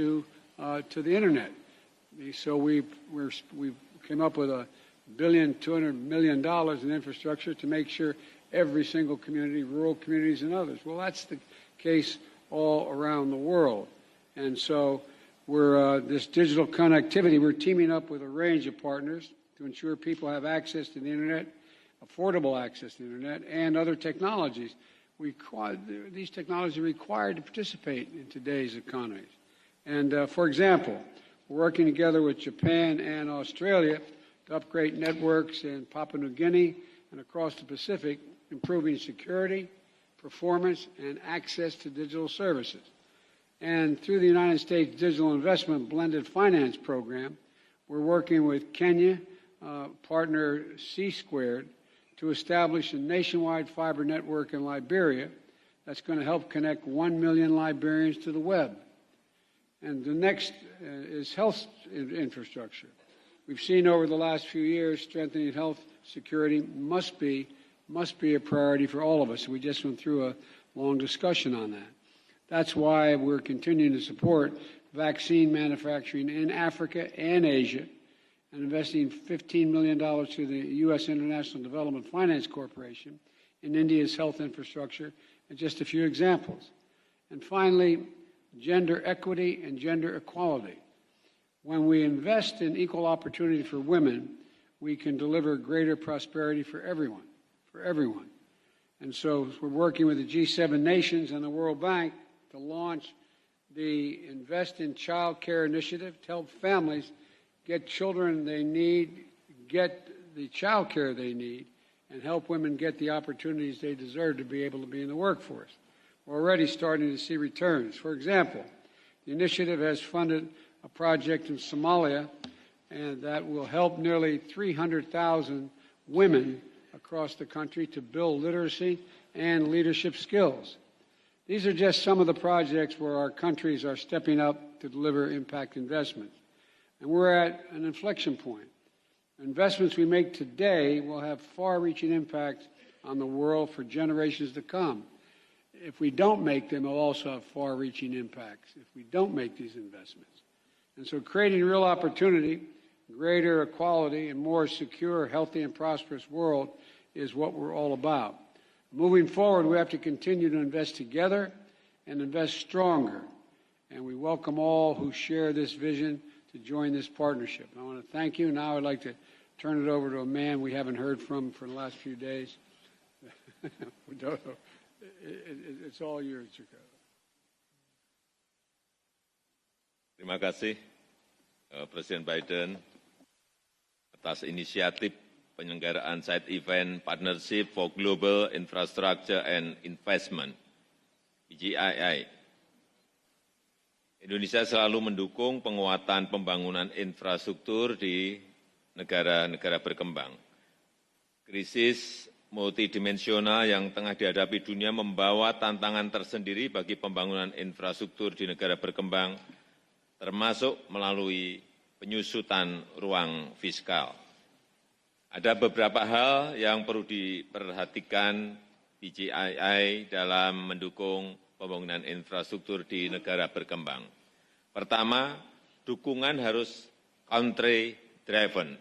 to the internet. So we came up with $1.2 billion in infrastructure to make sure every single community, rural communities and others. Well, that's the case all around the world. And so this digital connectivity, we're teaming up with a range of partners to ensure people have access to the internet, affordable access to the internet, and other technologies. These technologies are required to participate in today's economies. And for example, we're working together with Japan and Australia to upgrade networks in Papua New Guinea and across the Pacific, improving security, performance, and access to digital services. And through the United States Digital Investment Blended Finance Program, we're working with Kenya, partner C Squared, to establish a nationwide fiber network in Liberia that's going to help connect 1 million Liberians to the web. And the next is health infrastructure. We've seen over the last few years strengthening health security must be a priority for all of us. We just went through a long discussion on that. That's why we're continuing to support vaccine manufacturing in Africa and Asia and investing $15 million through the U.S. International Development Finance Corporation in India's health infrastructure, and just a few examples. And finally, gender equity and gender equality. When we invest in equal opportunity for women, we can deliver greater prosperity for everyone, And so we're working with the G7 nations and the World Bank to launch the Invest in Child Care initiative to help families get children they need, get the child care they need, and help women get the opportunities they deserve to be able to be in the workforce. We're already starting to see returns. For example, the initiative has funded a project in Somalia, and that will help nearly 300,000 women across the country to build literacy and leadership skills. These are just some of the projects where our countries are stepping up to deliver impact investments. And we're at an inflection point. Investments we make today will have far-reaching impacts on the world for generations to come. If we don't make them, they'll also have far-reaching impacts if we don't make these investments. And so creating real opportunity, greater equality, and more secure, healthy, and prosperous world is what we're all about. Moving forward, we have to continue to invest together and invest stronger. And we welcome all who share this vision to join this partnership. I want to thank you. Now I'd like to turn it over to a man we haven't heard from for the last few days. It's all yours, Chicago. Terima kasih Presiden Biden atas inisiatif penyelenggaraan side event Partnership for Global Infrastructure and Investment, PGII. Indonesia selalu mendukung penguatan pembangunan infrastruktur di negara-negara berkembang. Krisis multidimensional yang tengah dihadapi dunia membawa tantangan tersendiri bagi pembangunan infrastruktur di negara berkembang, termasuk melalui penyusutan ruang fiskal. Ada beberapa hal yang perlu diperhatikan PGII dalam mendukung pembangunan infrastruktur di negara berkembang. Pertama, dukungan harus country driven,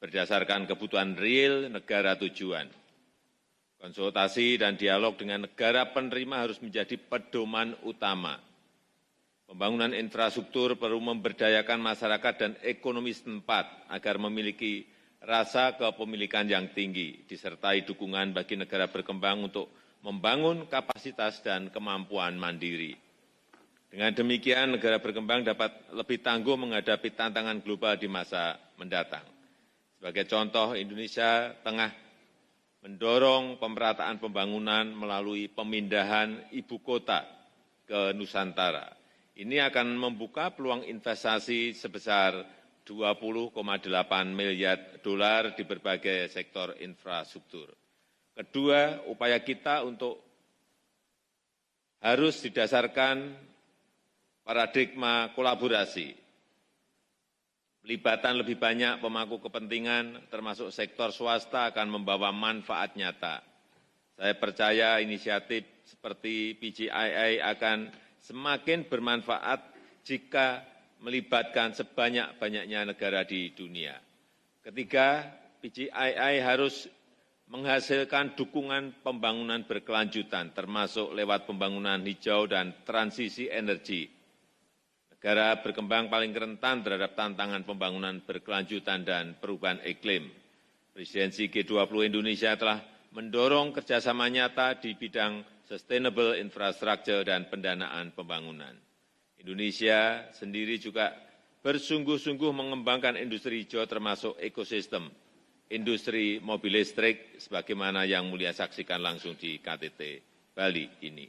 berdasarkan kebutuhan real negara tujuan. Konsultasi dan dialog dengan negara penerima harus menjadi pedoman utama. Pembangunan infrastruktur perlu memberdayakan masyarakat dan ekonomi setempat agar memiliki rasa kepemilikan yang tinggi, disertai dukungan bagi negara berkembang untuk membangun kapasitas dan kemampuan mandiri. Dengan demikian, negara berkembang dapat lebih tangguh menghadapi tantangan global di masa mendatang. Sebagai contoh, Indonesia tengah mendorong pemerataan pembangunan melalui pemindahan ibu kota ke Nusantara. Ini akan membuka peluang investasi sebesar $20,8 miliar di berbagai sektor infrastruktur. Kedua, upaya kita harus didasarkan paradigma kolaborasi. Pelibatan lebih banyak pemangku kepentingan, termasuk sektor swasta, akan membawa manfaat nyata. Saya percaya inisiatif seperti PGII akan semakin bermanfaat jika melibatkan sebanyak-banyaknya negara di dunia. Ketiga, PGII harus menghasilkan dukungan pembangunan berkelanjutan, termasuk lewat pembangunan hijau dan transisi energi. Negara berkembang paling rentan terhadap tantangan pembangunan berkelanjutan dan perubahan iklim. Presidensi G20 Indonesia telah mendorong kerjasama nyata di bidang sustainable infrastructure dan pendanaan pembangunan. Indonesia sendiri juga bersungguh-sungguh mengembangkan industri hijau termasuk ekosistem industri mobil listrik sebagaimana yang mulia saksikan langsung di KTT Bali ini.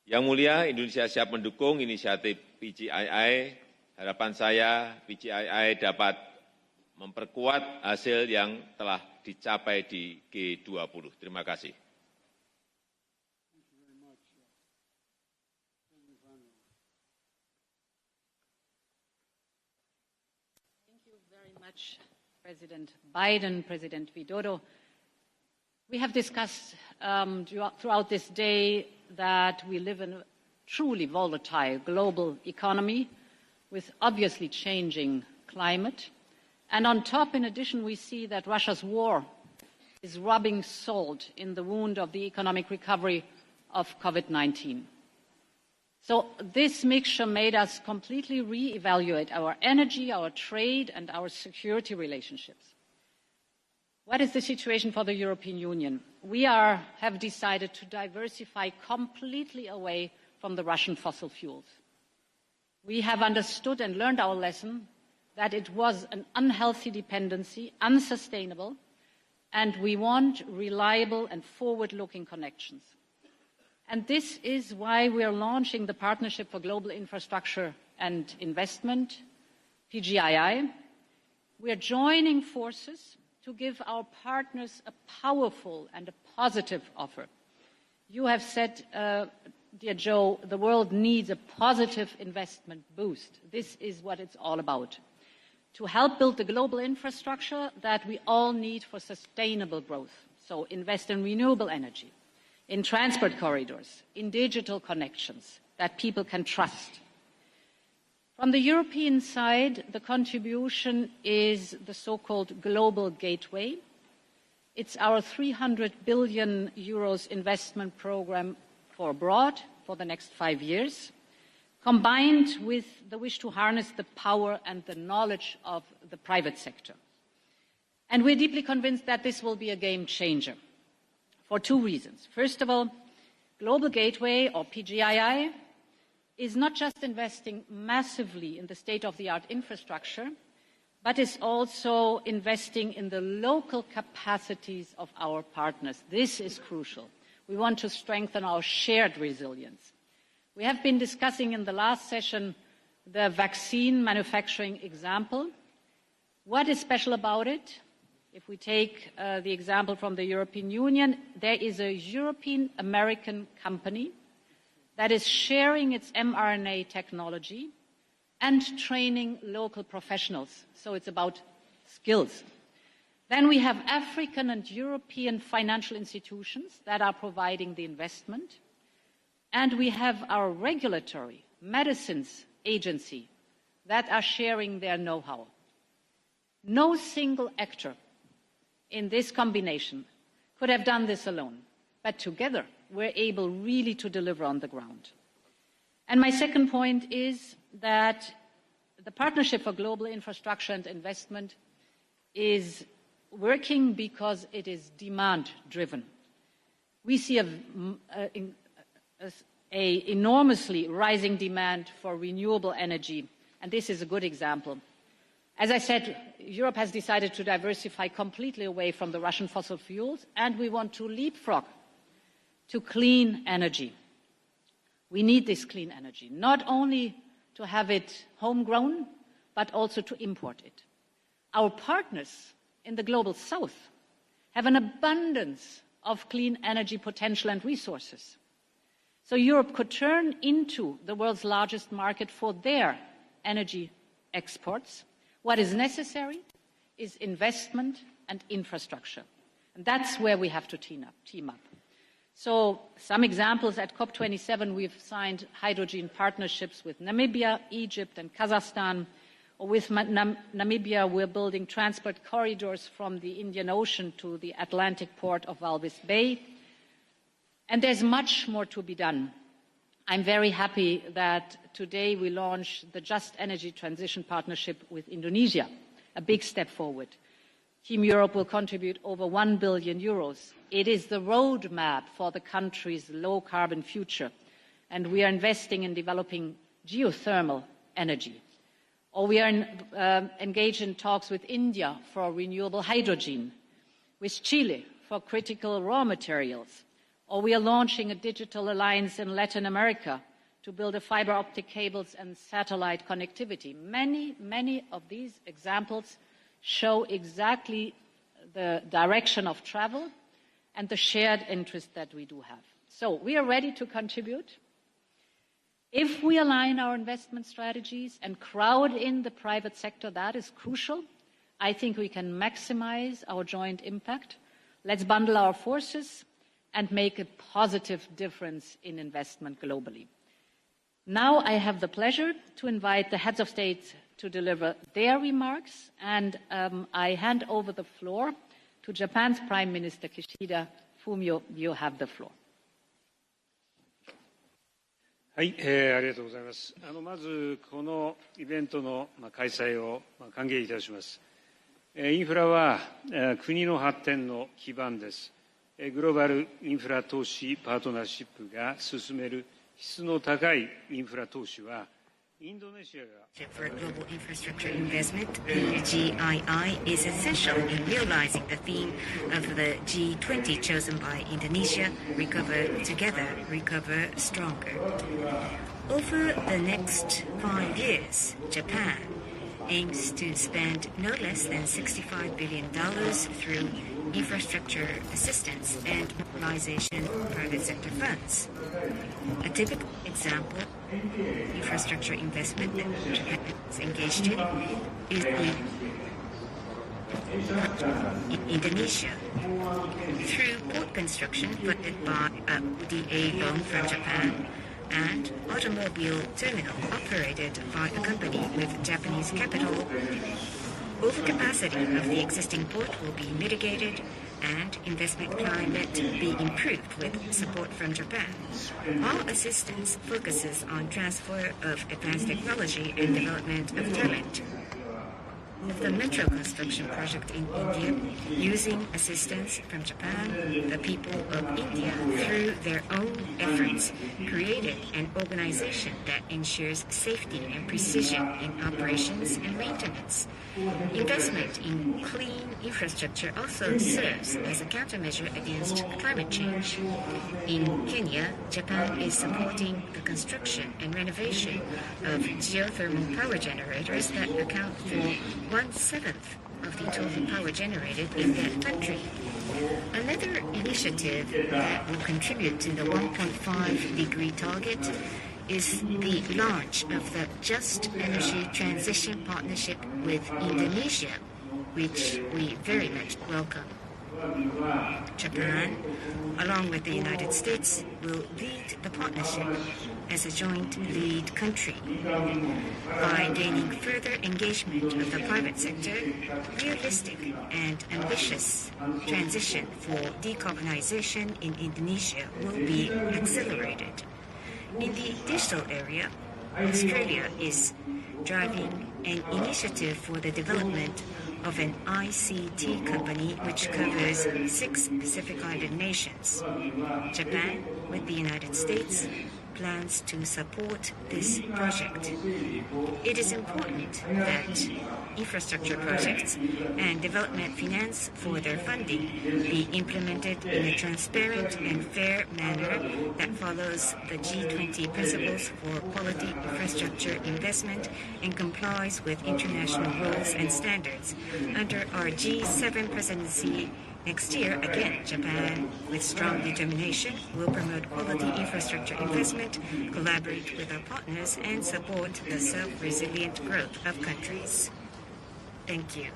Yang mulia, Indonesia siap mendukung inisiatif PGII. Harapan saya PGII dapat memperkuat hasil yang telah dicapai di G20. Terima kasih. Thank you very much, President Biden, President Widodo. We have discussed throughout this day that we live in a truly volatile global economy with obviously changing climate. And on top, in addition, we see that Russia's war is rubbing salt in the wound of the economic recovery of COVID-19. So this mixture made us completely re-evaluate our energy, our trade, and our security relationships. What is the situation for the European Union? We have decided to diversify completely away from the Russian fossil fuels. We have understood and learned our lesson that it was an unhealthy dependency, unsustainable, and we want reliable and forward-looking connections. And this is why we are launching the Partnership for Global Infrastructure and Investment, PGII. We are joining forces to give our partners a powerful and a positive offer. You have said, dear Joe, the world needs a positive investment boost. This is what it's all about. To help build the global infrastructure that we all need for sustainable growth. So invest in renewable energy, in transport corridors, in digital connections that people can trust. From the European side, the contribution is the so-called Global Gateway. It's our 300 billion euros investment program for abroad for the next 5 years, combined with the wish to harness the power and the knowledge of the private sector. And we're deeply convinced that this will be a game changer for two reasons. First of all, Global Gateway, or PGII, is not just investing massively in the state-of-the-art infrastructure, but is also investing in the local capacities of our partners. This is crucial. We want to strengthen our shared resilience. We have been discussing in the last session the vaccine manufacturing example. What is special about it? If we take the example from the European Union, there is a European-American company that is sharing its mRNA technology and training local professionals. So it's about skills. Then we have African and European financial institutions that are providing the investment. And we have our regulatory medicines agency that are sharing their know-how. No single actor in this combination could have done this alone, but together we're able really to deliver on the ground. And my second point is that the Partnership for Global Infrastructure and Investment is working because it is demand-driven. We see an enormously rising demand for renewable energy, and this is a good example. As I said, Europe has decided to diversify completely away from the Russian fossil fuels, and we want to leapfrog to clean energy. We need this clean energy, not only to have it homegrown, but also to import it. Our partners in the global south have an abundance of clean energy potential and resources. So Europe could turn into the world's largest market for their energy exports. What is necessary is investment and infrastructure. And that's where we have to team up. So some examples at COP27, we've signed hydrogen partnerships with Namibia, Egypt, and Kazakhstan. Or with Namibia, we're building transport corridors from the Indian Ocean to the Atlantic port of Walvis Bay. And there's much more to be done. I'm very happy that today we launch the Just Energy Transition Partnership with Indonesia, a big step forward. Team Europe will contribute over 1 billion euros. It is the roadmap for the country's low-carbon future, and we are investing in developing geothermal energy. Or we are engaged in talks with India for renewable hydrogen, with Chile for critical raw materials. Or we are launching a digital alliance in Latin America to build a fiber optic cables and satellite connectivity. Many of these examples show exactly the direction of travel and the shared interest that we do have. So we are ready to contribute. If we align our investment strategies and crowd in the private sector, that is crucial. I think we can maximize our joint impact. Let's bundle our forces and make a positive difference in investment globally. Now I have the pleasure to invite the heads of state to deliver their remarks, and I hand over the floor to Japan's Prime Minister Kishida. Fumio, you have the floor. はい、ありがとうございます。まず、このイベントの開催を歓迎いたします。インフラは国の発展の基盤です。グローバルインフラ投資パートナーシップが進める質の高いインフラ投資は、インドネシアが For global infrastructure investment, GII is essential in realizing the theme of the G20 chosen by Indonesia, Recover Together, Recover Stronger. Over the next 5 years, Japan aims to spend no less than $65 billion through infrastructure assistance and mobilization of private sector funds. A typical example of infrastructure investment that Japan is engaged in is in Indonesia. Through port construction funded by a ODA loan from Japan, and automobile terminal operated by a company with Japanese capital, overcapacity of the existing port will be mitigated and investment climate be improved with support from Japan. All assistance focuses on transfer of advanced technology and development of talent. The metro construction project in India, using assistance from Japan, the people of India, through their own efforts, created an organization that ensures safety and precision in operations and maintenance. Investment in clean infrastructure also serves as a countermeasure against climate change. In Kenya, Japan is supporting the construction and renovation of geothermal power generators that account for 1/7 of the total power generated in that country. Another initiative that will contribute to the 1.5-degree target is the launch of the Just Energy Transition Partnership with Indonesia, which we very much welcome. Japan, along with the United States, will lead the partnership as a joint lead country. By gaining further engagement of the private sector, realistic and ambitious transition for decarbonization in Indonesia will be accelerated. In the digital area, Australia is driving an initiative for the development of an ICT company which covers 6 Pacific Island nations. Japan, with the United States, plans to support this project. It is important that infrastructure projects and development finance for their funding be implemented in a transparent and fair manner that follows the G20 principles for quality infrastructure investment and complies with international rules and standards. Under our G7 presidency next year, again, Japan, with strong determination, will promote quality infrastructure investment, collaborate with our partners, and support the self-resilient growth of countries. Thank you.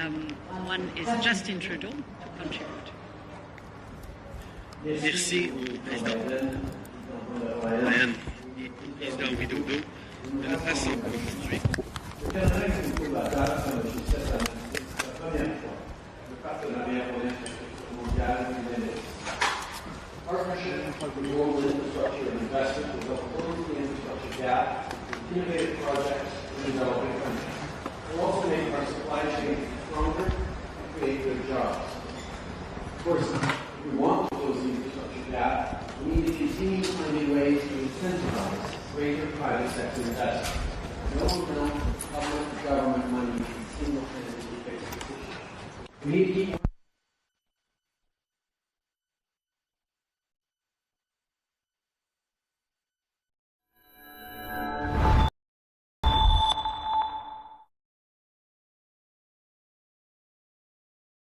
one is Justin Trudeau to contribute. Merci au président Leyen et au président Widodo de la façon aujourd'hui. Partnership on global infrastructure and investment will help close the infrastructure gap with innovative projects in developing countries. It will also make our supply chain stronger and create good jobs. Of course, if we want to close the infrastructure gap, we need to continue finding ways to incentivize greater private sector investment. No amount of public government money can single-handedly fix this issue. We need to keep